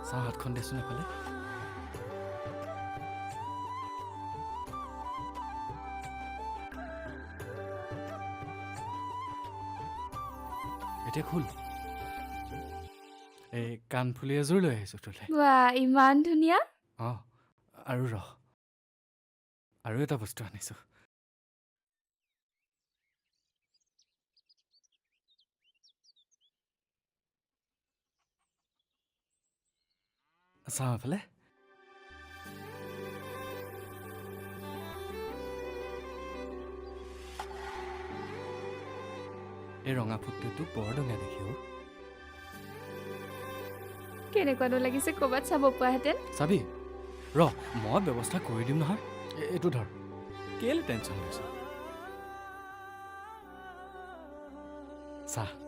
চাহ হাতখন দেচোন এফালে এতিয়া খোল এই কাণফুলি এযোৰ লৈ আহিছোঁ তোলৈ বাহ ইমান ধুনীয়া অঁ আৰু ৰহ আৰু এটা বস্তু আনিছোঁ চাওঁ এফালে এই ৰঙা ফুটটো বৰ ধুনীয়া দেখিও কেনেকুৱানো লাগিছে ক'ৰবাত চাব পোৱাহেঁতেন চাবি ৰ মই ব্যৱস্থা কৰি দিম নহয় এইটো ধৰ কেলে টেনশ্যন লৈছ চাহ